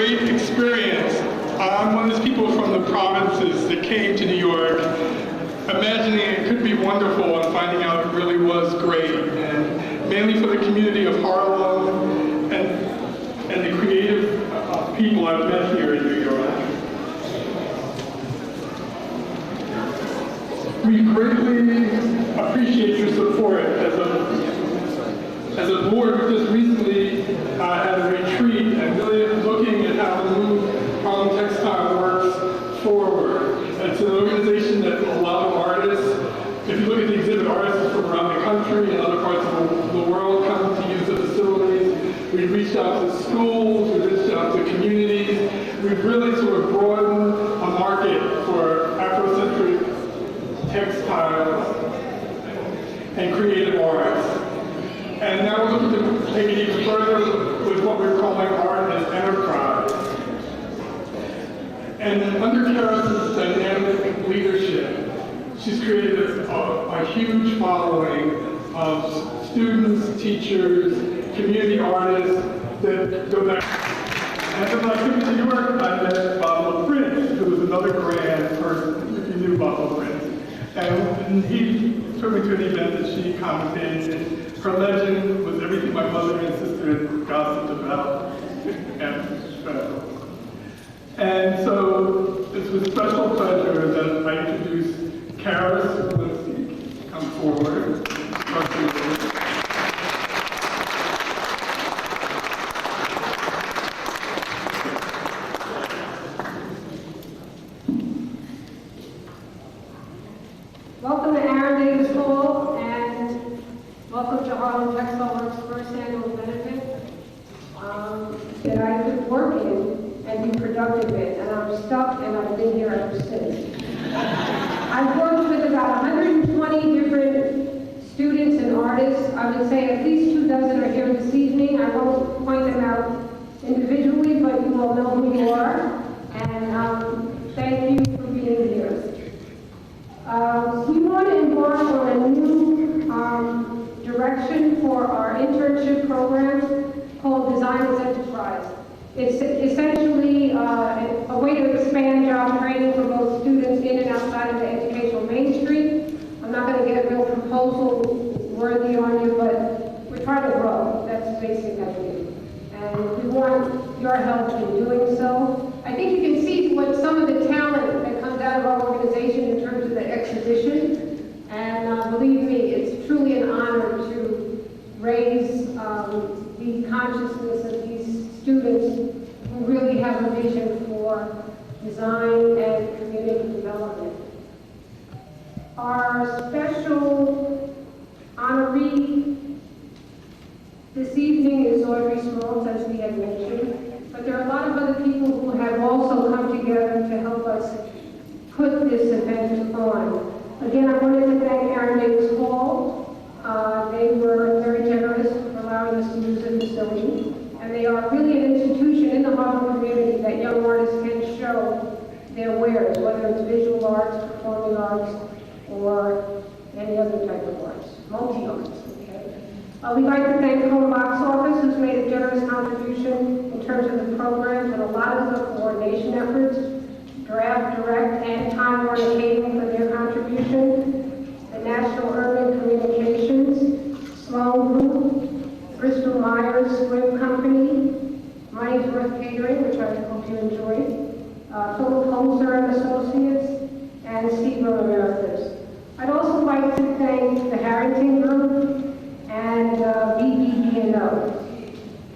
great experience. I'm one of those people from the provinces that came to New York, imagining it could be wonderful and finding out it really was great, and mainly for the community of Harlem and the creative people I've met here in New York. We greatly appreciate your support. As a board, we just recently had a retreat and really looking at how to move Harlem Textile Works forward. It's an organization that a lot of artists, if you look at the exhibit, artists from around the country and other parts of the world come to use the facilities. We've reached out to schools, we've reached out to communities. We've really sort of broadened a market for Afrocentric textiles and creative arts. And now we're looking to take it even further with what we're calling art as enterprise. And under Karis's dynamic leadership, she's created a huge following of students, teachers, community artists that go back. And when I came to New York, I met Bob Prince, who was another grand person, if you knew Bob Prince. And he took me to an event that she commentated. Her legend was everything my mother and sister had gossiped about. And so it's with special pleasure that I introduce Karis. Let's come forward. Welcome to AANGEL School, and welcome to Harlem Textile Works' first annual benefit that I could work in and be productive in, and I'm stuck, and I've been here ever since. I've worked with about 120 different students and artists. I would say at least 2 dozen are here this evening. I won't point them out individually, but you all know who you are, and thank you for being here. We want to embark on a new direction for our internship program called Design as Enterprise. It's essentially a way to expand job training for both students in and outside of the educational mainstream. I'm not going to get real proposal worthy on you, but we're trying to grow. That's the basic idea. And we want your help in doing so. I think you can see what some of the talent that comes out of our organization in terms of the exhibition. And believe me, it's truly an honor to raise the consciousness of these students who really have a vision for design and community development. Our special honoree this evening is Audrey Smalls, as we had mentioned, but there are a lot of other people who have also come together to help us put this event on. Again, I wanted to thank AANGEL Hall. They were very generous for allowing us to use the facility, and they are really an institution in the Harlem community that young artists can show their wares, whether it's visual arts, performing arts, or any other type of arts, multi-arts. We'd like to thank the Home Box Office, who's made a generous contribution in terms of the programs and a lot of the coordination efforts, Draft, Direct, and Time Warner Catering for their contribution, the National Urban Communications, Sloan Group, Bristol Myers Squibb Company, Money's Worth Catering, which I hope you enjoyed, Philip Holzer and Associates, and Steve Americas. I'd also like to thank the Harrington Group and BBB&O.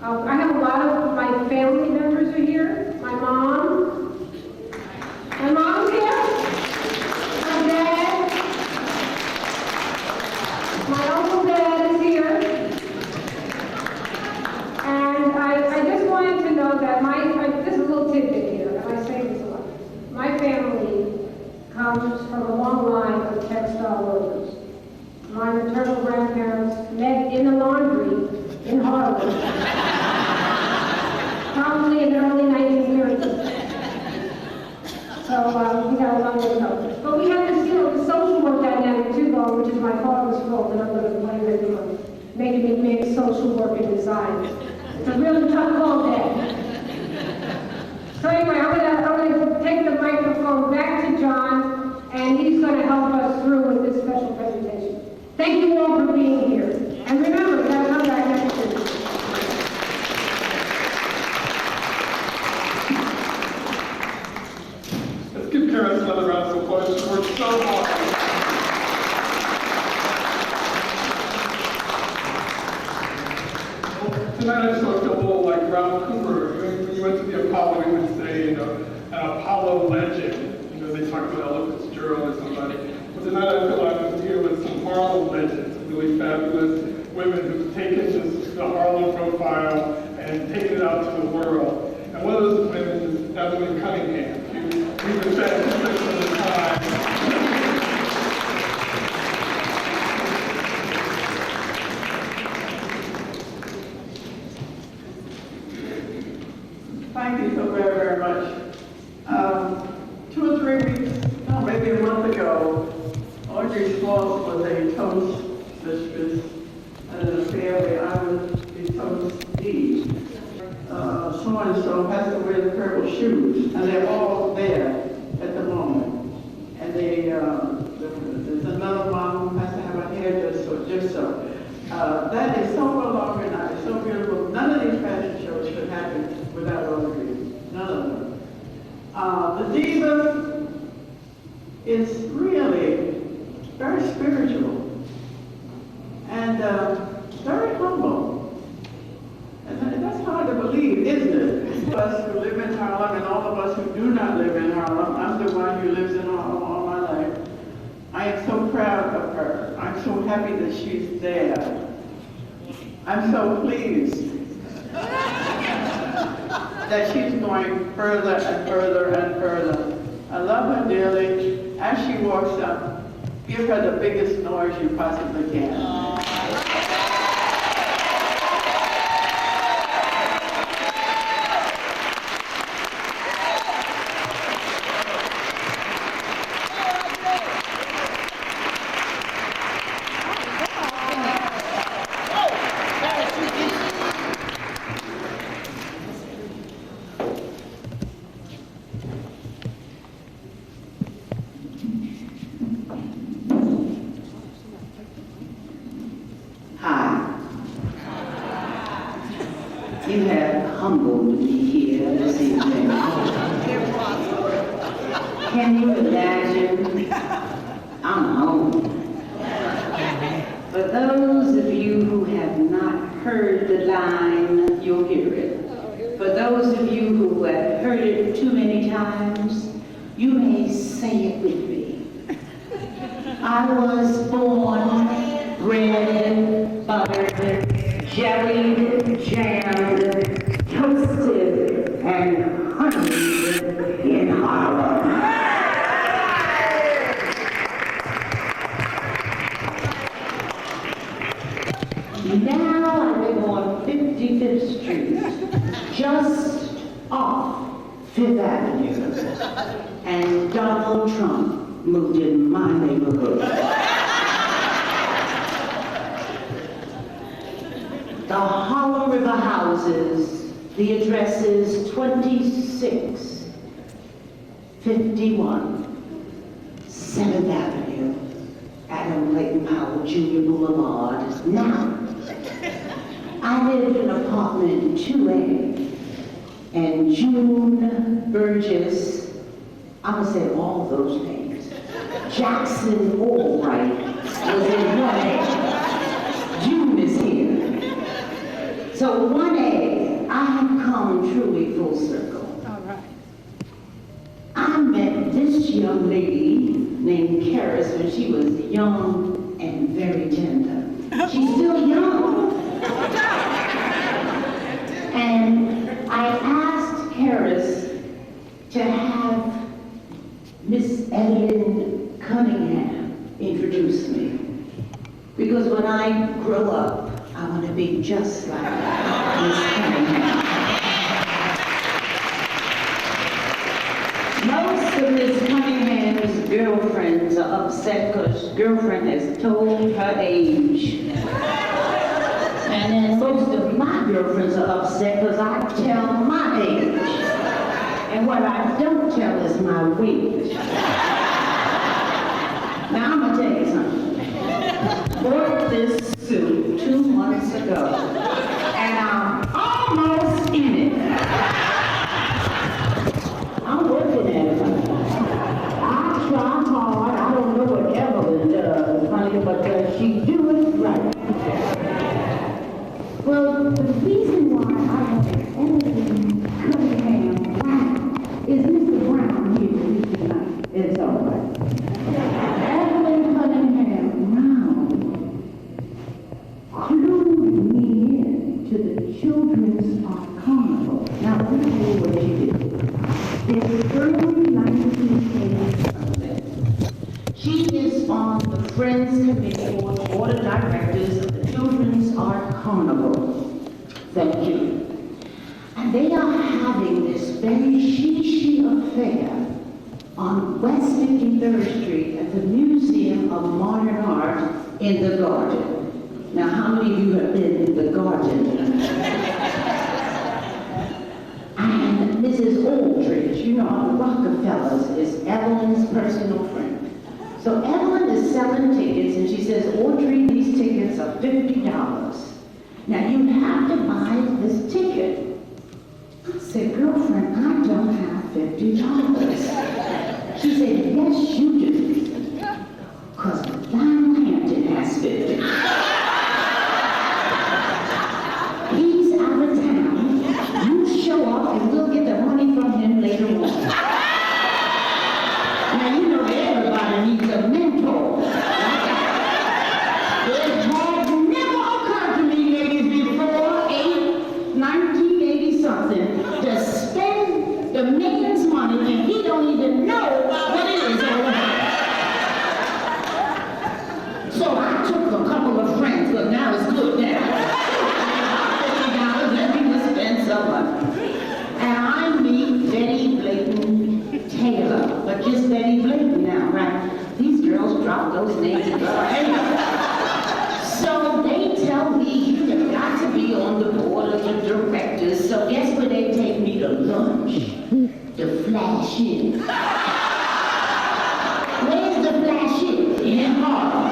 I have a lot of my family members are here. My mom's here. My dad. My Uncle Dad is here. And I just wanted to know that this is a little tidbit here, and I say this a lot. My family comes from a long line of textile workers. My maternal grandparents met in the laundry in Harlem, probably in the early 1930s. So we got a long way to go. But we have this, the social work dynamic too, though, which is my father's fault, and I'm going to blame him for making me mix social work and design. It's a really tough call, Dad. So anyway, I'm gonna take the microphone back to John, and he's gonna help us through with this special presentation. Thank you all for being here. And remember, you gotta come back next year. Let's give Karen another round of applause. She worked so hard. Tonight I just felt a little like Ralph Cooper. When you went to the Apollo, we would say, an Apollo legend. They talk about Ella Fitzgerald or somebody. But tonight I feel like I'm here with some Harlem legends, really fabulous women who've taken the Harlem profile and taken it out to the world. And one of those women is Evelyn Cunningham. We've been chatting for the time. Thank you so very, very much. 2 or 3 weeks, no, maybe a month ago, Audrey Schwartz was a toast mistress at an affair where I was the toastee. So-and-so has to wear the purple shoes, and they're all there at the moment. And there's another mom who has to have a hairdresser, just so. That is so well organized, so beautiful. None of these fashion shows could happen without Audrey. None of them. The diva is really very spiritual and very humble. And that's hard to believe, isn't it? Us who live in Harlem and all of us who do not live in Harlem, I'm the one who lives in Harlem all my life. I am so proud of her. I'm so happy that she's there. I'm so pleased that she's going further and further and further. I love her dearly. As she walks up, give her the biggest noise you possibly can. You have humbled me here this evening. Can you imagine? I'm home. For those of you who have not heard the line, you'll hear it. For those of you who have heard it too many times, you may say it with me. I was born, bred, buttered, jellied, jammed, toasted, and honeyed in Harlem. Now I live on 55th Street, just off Fifth Avenue, and Donald Trump moved in my neighborhood. The Harlem River houses, the address is 2651 7th Avenue, Adam Clayton Powell Jr. Boulevard. Now, I lived in apartment 2A, and June Burgess, I'm gonna say all those names, Jackson Albright was in 1A. June is here. So 1A, I have come truly full circle. All right. I met this young lady named Karis when she was young and very tender. She's still young. And I asked Karis to have Miss Evelyn Cunningham introduce me. Because when I grow up, I want to be just like Miss Cunningham. Most of Miss Cunningham's girlfriends are upset because girlfriend has told her age. And then most of my girlfriends are upset because I tell my age. And what I don't tell is my weight. Now I'm gonna tell you something. Bought this suit 2 months ago, and I'm almost in it. I'm working at it. I try hard. I don't know what Evelyn does, honey, but she do it right. Well, the reason why I have Evelyn Cunningham Brown is Mr. Brown here with me tonight. It's all right. Evelyn Cunningham Brown clued me in to the Children's Art Carnival. Now, let me tell you what she did. It's early 1980 something. She is on the Friends Committee for the Board of Directors of the Children's Art Carnival. Thank you. And they are having this very she affair on West 53rd Street at the Museum of Modern Art in the Garden. Now, how many of you have been in the Garden? And Mrs. Aldridge, you know, the Rockefellers, is Evelyn's personal friend. So Evelyn is selling tickets, and she says, Audrey, these tickets are $50. Now, you have to buy this ticket. I said, girlfriend, I don't have $50. She said, yes, you do. Because Lionel Hampton has 50. He's out of town. You show up and we'll get the money from him later on. Now, you know everybody needs a mentor. It had never occurred to me, ladies, before 1980 something, to spend the man's money and he don't even know what it is all about. So I took a couple of friends, but now it's good now. $50, let me just spend some money. And I meet Betty Blayton Taylor, but just Betty Blayton now, right? These girls drop those names and so they tell me you've got to be on the board of the directors. So guess where they take me to lunch? To Flash In. Where's the Flash In? In Harlem.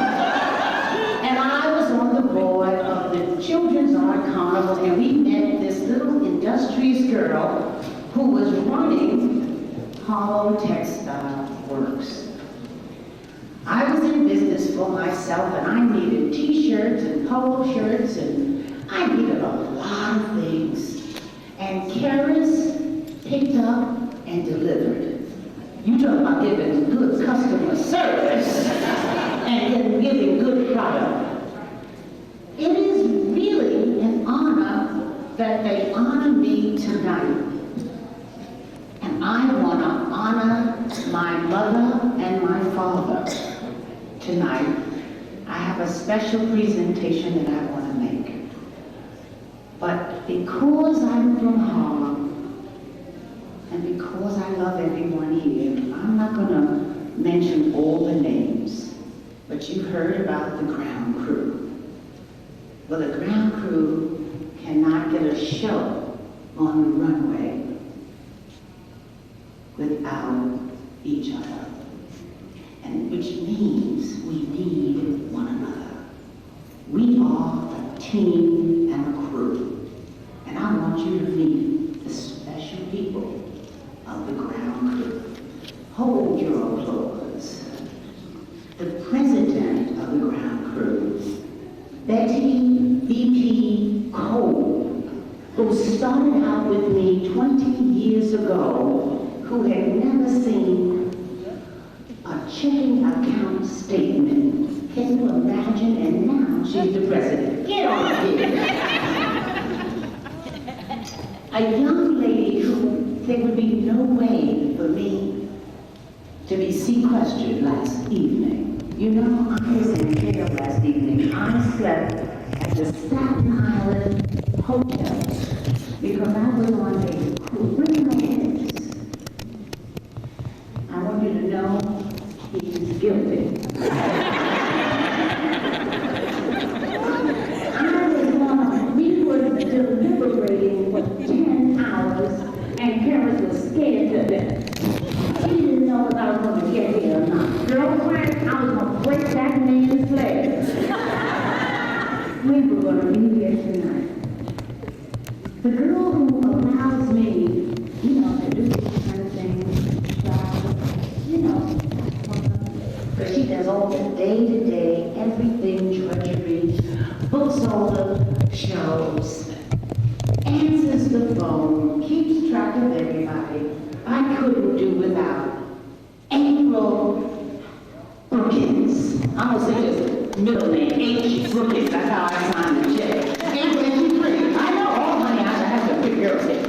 And I was on the board of the Children's Art Carnival, and we met this little industrious girl who was running Harlem Textile Works. I was in business for myself, and I needed t-shirts and polo shirts, and I needed a lot of things. And Karis picked up and delivered. You talk about giving good customer service and then giving good product. It is really an honor that they honor me tonight. And I want to honor my mother and my father tonight. I have a special presentation that I want to make. But because I'm from Harlem, and because I love everyone here, I'm not going to mention all the names, but you heard about the ground crew. Well, the ground crew cannot get a show on the runway without each other. And which means we need one another. We are a team and a crew. And I want you to meet the special people of the ground crew. Hold your applause. The president of the ground crew, Betty B.P. Cole, who started out with me 20 years ago, who had never seen a checking account statement. Can you imagine? And now she's the president. Get on here. A young lady who there would be no way for me to be sequestered last evening. You know, I was in jail last evening. I slept at the Staten Island Hotel because I was on a criminal case. I want you to know he's guilty. We were deliberating for 10 hours, and Karis was scared to we were going to be here tonight. The girl who allows me, to do these kind of things, but she does all the day-to-day, everything, drudgery, books all the shows, answers the phone, keeps track of everybody. I couldn't do without April Brookins. I'm gonna say just middle name, H. Brookins. That's how I signed the check. April, and she's pretty. I know, oh honey, I have to pick girls here.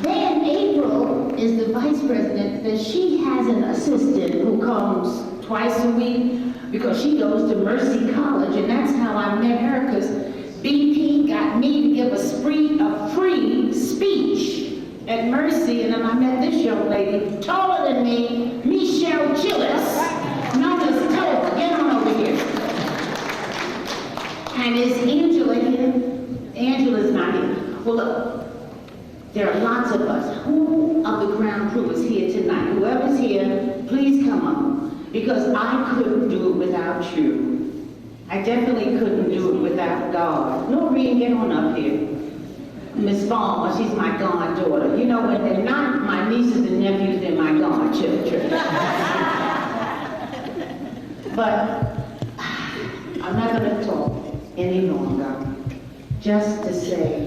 Then April is the vice president, that she has an assistant who comes twice a week because she goes to Mercy College, and that's how I met her, because BP got me to give a free speech at Mercy, and then I met this young lady, taller than me, Michelle Gillis, known as Tola. Get on over here. And is Angela here? Angela's not here. Well, look, there are lots of us. Who of the ground crew is here tonight? Whoever's here, please come up, because I couldn't do it without you. I definitely couldn't do it without God. Noreen, get on up here. Miss Farmer, she's my goddaughter. You know, when they're not my nieces and nephews, they're my godchildren. But I'm not going to talk any longer. Just to say,